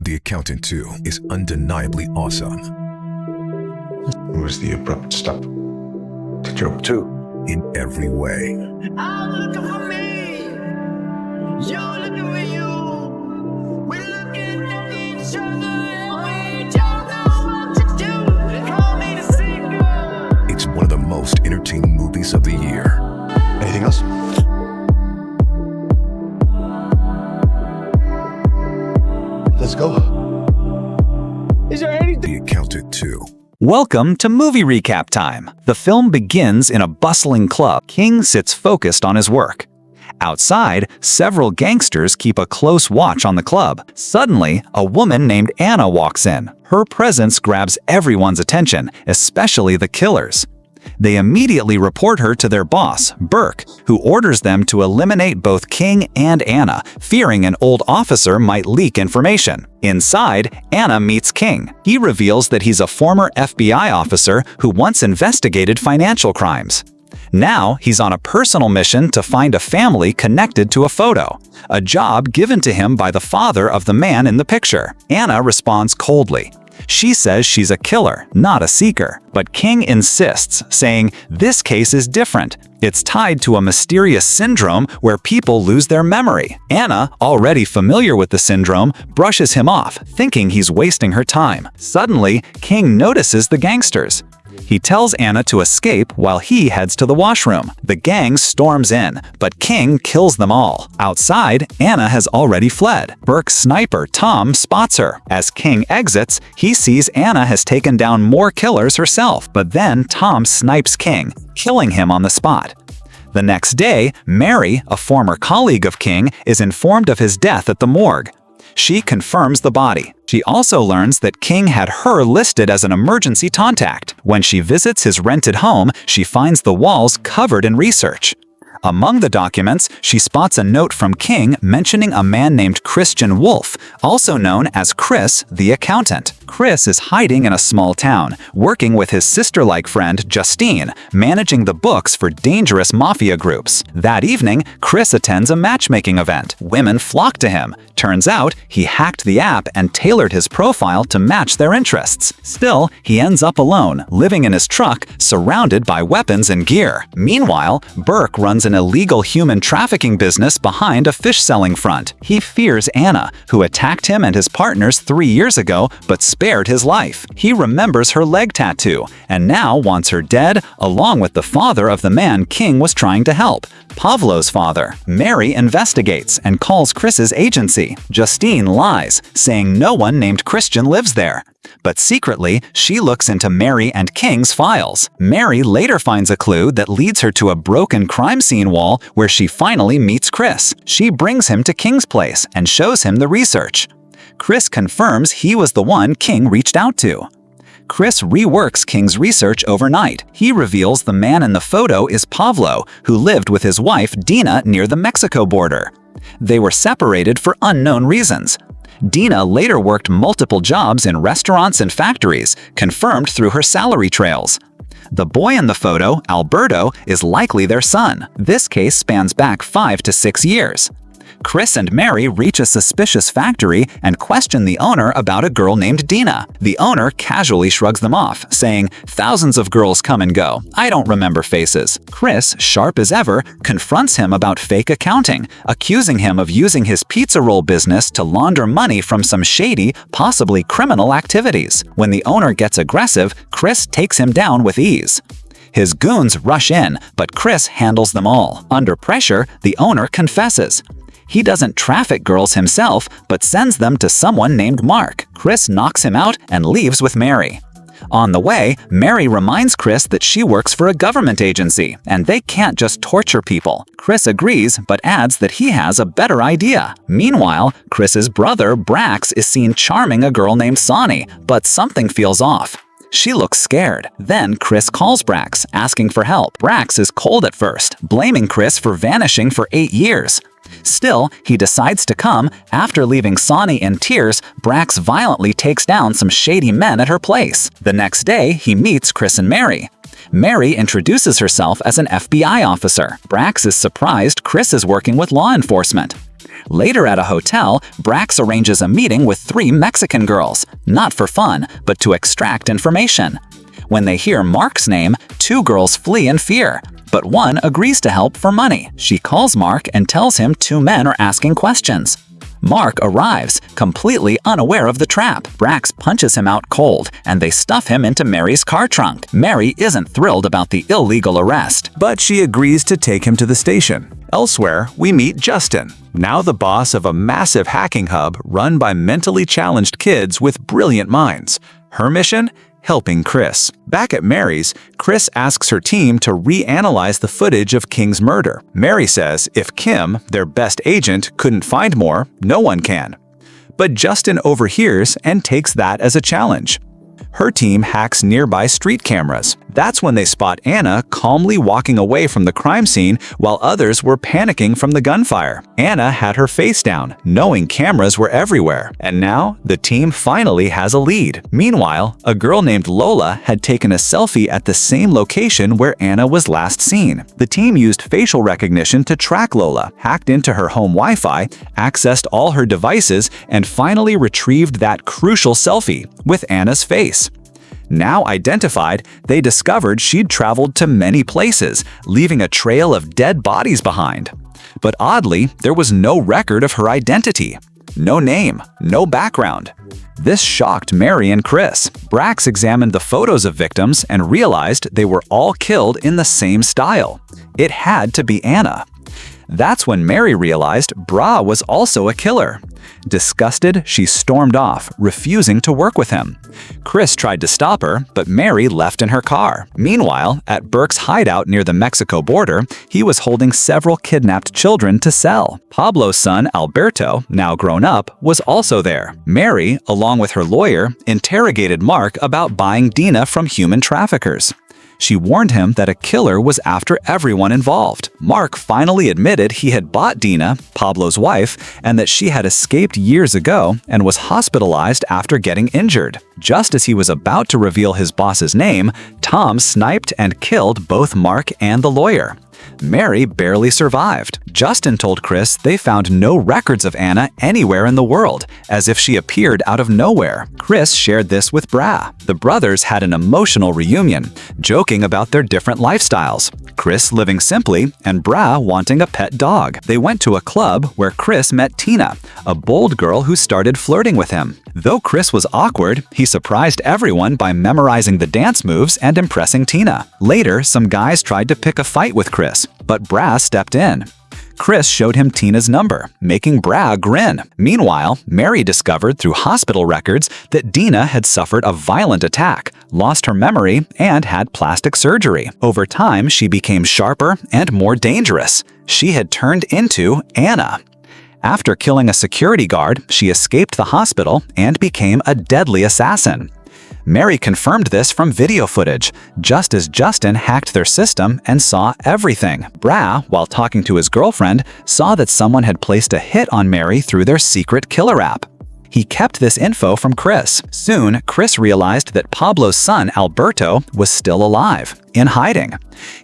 The Accountant 2 is undeniably awesome. It was the abrupt stop to joke 2 in every way. I'm looking for me. You're looking for you. We're looking at each other and we don't know what to do. Call me the secret. It's one of the most entertaining movies of the year. Anything else? Let's go. Is there anything? The Accountant 2. Welcome to Movie Recap Time. The film begins in a bustling club. King sits focused on his work. Outside, several gangsters keep a close watch on the club. Suddenly, a woman named Anna walks in. Her presence grabs everyone's attention, especially the killers. They immediately report her to their boss, Burke, who orders them to eliminate both King and Anna, fearing an old officer might leak information. Inside, Anna meets King. He reveals that he's a former FBI officer who once investigated financial crimes. Now, he's on a personal mission to find a family connected to a photo, a job given to him by the father of the man in the picture. Anna responds coldly. She says she's a killer, not a seeker. But King insists, saying, "This case is different. It's tied to a mysterious syndrome where people lose their memory." Anna, already familiar with the syndrome, brushes him off, thinking he's wasting her time. Suddenly, King notices the gangsters. He tells Anna to escape while he heads to the washroom. The gang storms in, but King kills them all. Outside, Anna has already fled. Burke's sniper, Tom, spots her. As King exits, he sees Anna has taken down more killers herself, but then Tom snipes King, killing him on the spot. The next day, Mary, a former colleague of King, is informed of his death at the morgue. She confirms the body. She also learns that King had her listed as an emergency contact. When she visits his rented home, she finds the walls covered in research. Among the documents, she spots a note from King mentioning a man named Christian Wolff, also known as Chris, the accountant. Chris is hiding in a small town, working with his sister-like friend Justine, managing the books for dangerous mafia groups. That evening, Chris attends a matchmaking event. Women flock to him. Turns out, he hacked the app and tailored his profile to match their interests. Still, he ends up alone, living in his truck, surrounded by weapons and gear. Meanwhile, Burke runs an illegal human trafficking business behind a fish-selling front. He fears Anna, who attacked him and his partners 3 years ago but spared his life. He remembers her leg tattoo and now wants her dead, along with the father of the man King was trying to help, Pavlo's father. Mary investigates and calls Chris's agency. Justine lies, saying no one named Christian lives there. But secretly, she looks into Mary and King's files. Mary later finds a clue that leads her to a broken crime scene wall where she finally meets Chris. She brings him to King's place and shows him the research. Chris confirms he was the one King reached out to. Chris reworks King's research overnight. He reveals the man in the photo is Pavlo, who lived with his wife Dina near the Mexico border. They were separated for unknown reasons. Dina later worked multiple jobs in restaurants and factories, confirmed through her salary trails. The boy in the photo, Alberto, is likely their son. This case spans back 5 to 6 years. Chris and Mary reach a suspicious factory and question the owner about a girl named Dina. The owner casually shrugs them off, saying, "Thousands of girls come and go. I don't remember faces." Chris, sharp as ever, confronts him about fake accounting, accusing him of using his pizza roll business to launder money from some shady, possibly criminal activities. When the owner gets aggressive, Chris takes him down with ease. His goons rush in, but Chris handles them all. Under pressure, the owner confesses. He doesn't traffic girls himself, but sends them to someone named Mark. Chris knocks him out and leaves with Mary. On the way, Mary reminds Chris that she works for a government agency, and they can't just torture people. Chris agrees, but adds that he has a better idea. Meanwhile, Chris's brother, Brax, is seen charming a girl named Sonny, but something feels off. She looks scared. Then Chris calls Brax, asking for help. Brax is cold at first, blaming Chris for vanishing for 8 years. Still, he decides to come. After leaving Sonny in tears, Brax violently takes down some shady men at her place. The next day, he meets Chris and Mary. Mary introduces herself as an FBI officer. Brax is surprised Chris is working with law enforcement. Later at a hotel, Brax arranges a meeting with 3 Mexican girls, not for fun, but to extract information. When they hear Mark's name, 2 girls flee in fear, but one agrees to help for money. She calls Mark and tells him 2 men are asking questions. Mark arrives, completely unaware of the trap. Brax punches him out cold, and they stuff him into Mary's car trunk. Mary isn't thrilled about the illegal arrest, but she agrees to take him to the station. Elsewhere, we meet Justin, now the boss of a massive hacking hub run by mentally challenged kids with brilliant minds. Her mission? Helping Chris. Back at Mary's, Chris asks her team to reanalyze the footage of King's murder. Mary says if Kim, their best agent, couldn't find more, no one can. But Justin overhears and takes that as a challenge. Her team hacks nearby street cameras. That's when they spot Anna calmly walking away from the crime scene while others were panicking from the gunfire. Anna had her face down, knowing cameras were everywhere. And now, the team finally has a lead. Meanwhile, a girl named Lola had taken a selfie at the same location where Anna was last seen. The team used facial recognition to track Lola, hacked into her home Wi-Fi, accessed all her devices, and finally retrieved that crucial selfie with Anna's face. Now identified, they discovered she'd traveled to many places, leaving a trail of dead bodies behind. But oddly, there was no record of her identity. No name, no background. This shocked Mary and Chris. Brax examined the photos of victims and realized they were all killed in the same style. It had to be Anna. That's when Mary realized Bra was also a killer. Disgusted, she stormed off, refusing to work with him. Chris tried to stop her, but Mary left in her car. Meanwhile, at Burke's hideout near the Mexico border, he was holding several kidnapped children to sell. Pablo's son, Alberto, now grown up, was also there. Mary, along with her lawyer, interrogated Mark about buying Dina from human traffickers. She warned him that a killer was after everyone involved. Mark finally admitted he had bought Dina, Pablo's wife, and that she had escaped years ago and was hospitalized after getting injured. Just as he was about to reveal his boss's name, Tom sniped and killed both Mark and the lawyer. Mary barely survived. Justin told Chris they found no records of Anna anywhere in the world, as if she appeared out of nowhere. Chris shared this with Bra. The brothers had an emotional reunion, joking about their different lifestyles. Chris living simply and Bra wanting a pet dog. They went to a club where Chris met Tina, a bold girl who started flirting with him. Though Chris was awkward, he surprised everyone by memorizing the dance moves and impressing Tina. Later, some guys tried to pick a fight with Chris, but Bra stepped in. Chris showed him Tina's number, making Bra grin. Meanwhile, Mary discovered through hospital records that Dina had suffered a violent attack, lost her memory, and had plastic surgery. Over time, she became sharper and more dangerous. She had turned into Anna. After killing a security guard, she escaped the hospital and became a deadly assassin. Mary confirmed this from video footage, just as Justin hacked their system and saw everything. Bra, while talking to his girlfriend, saw that someone had placed a hit on Mary through their secret killer app. He kept this info from Chris. Soon, Chris realized that Pablo's son, Alberto, was still alive, in hiding.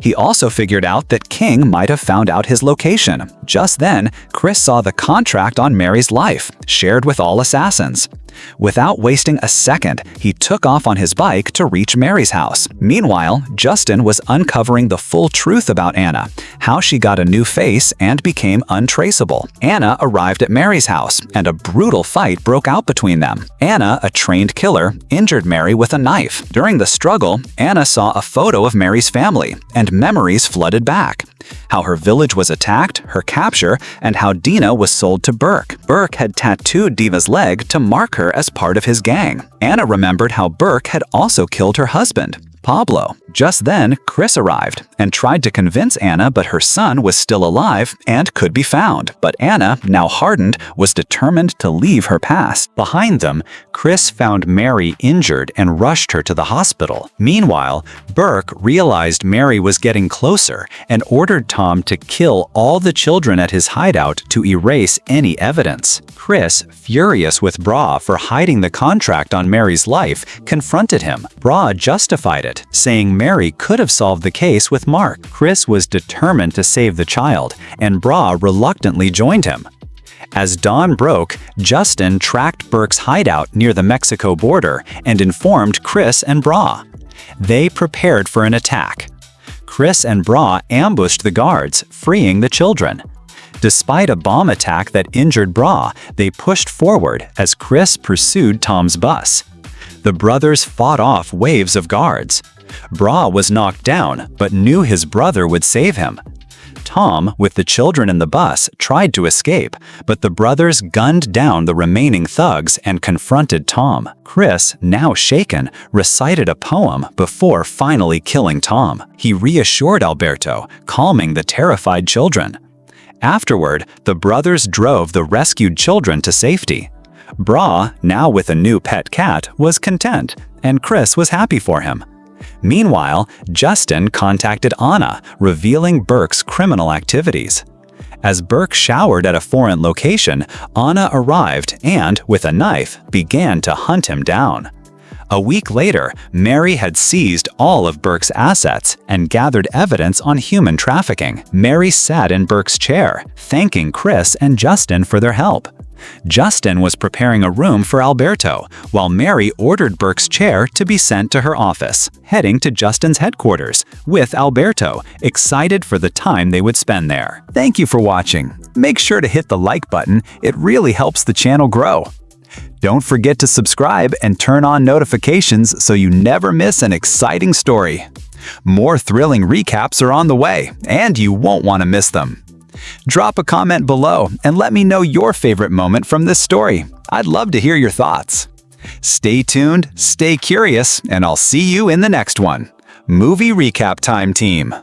He also figured out that King might have found out his location. Just then, Chris saw the contract on Mary's life, shared with all assassins. Without wasting a second, he took off on his bike to reach Mary's house. Meanwhile, Justin was uncovering the full truth about Anna, how she got a new face and became untraceable. Anna arrived at Mary's house, and a brutal fight broke out between them. Anna, a trained killer, injured Mary with a knife. During the struggle, Anna saw a photo of Mary's family, and memories flooded back. How her village was attacked, her capture, and how Dina was sold to Burke. Burke had tattooed Diva's leg to mark her as part of his gang. Anna remembered how Burke had also killed her husband, Pablo. Just then, Chris arrived and tried to convince Anna, but her son was still alive and could be found. But Anna, now hardened, was determined to leave her past. Behind them, Chris found Mary injured and rushed her to the hospital. Meanwhile, Burke realized Mary was getting closer and ordered Tom to kill all the children at his hideout to erase any evidence. Chris, furious with Bra for hiding the contract on Mary's life, confronted him. Bra justified it, saying Mary could have solved the case with Mark. Chris was determined to save the child, and Bra reluctantly joined him. As dawn broke, Justin tracked Burke's hideout near the Mexico border and informed Chris and Bra. They prepared for an attack. Chris and Bra ambushed the guards, freeing the children. Despite a bomb attack that injured Bra, they pushed forward as Chris pursued Tom's bus. The brothers fought off waves of guards. Bra was knocked down, but knew his brother would save him. Tom, with the children in the bus, tried to escape, but the brothers gunned down the remaining thugs and confronted Tom. Chris, now shaken, recited a poem before finally killing Tom. He reassured Alberto, calming the terrified children. Afterward, the brothers drove the rescued children to safety. Bra, now with a new pet cat, was content, and Chris was happy for him. Meanwhile, Justin contacted Anna, revealing Burke's criminal activities. As Burke showered at a foreign location, Anna arrived and, with a knife, began to hunt him down. A week later, Mary had seized all of Burke's assets and gathered evidence on human trafficking. Mary sat in Burke's chair, thanking Chris and Justin for their help. Justin was preparing a room for Alberto, while Mary ordered Burke's chair to be sent to her office, heading to Justin's headquarters, with Alberto, excited for the time they would spend there. Thank you for watching. Make sure to hit the like button, it really helps the channel grow. Don't forget to subscribe and turn on notifications so you never miss an exciting story. More thrilling recaps are on the way, and you won't want to miss them. Drop a comment below and let me know your favorite moment from this story. I'd love to hear your thoughts. Stay tuned, stay curious, and I'll see you in the next one. Movie Recap Time, team.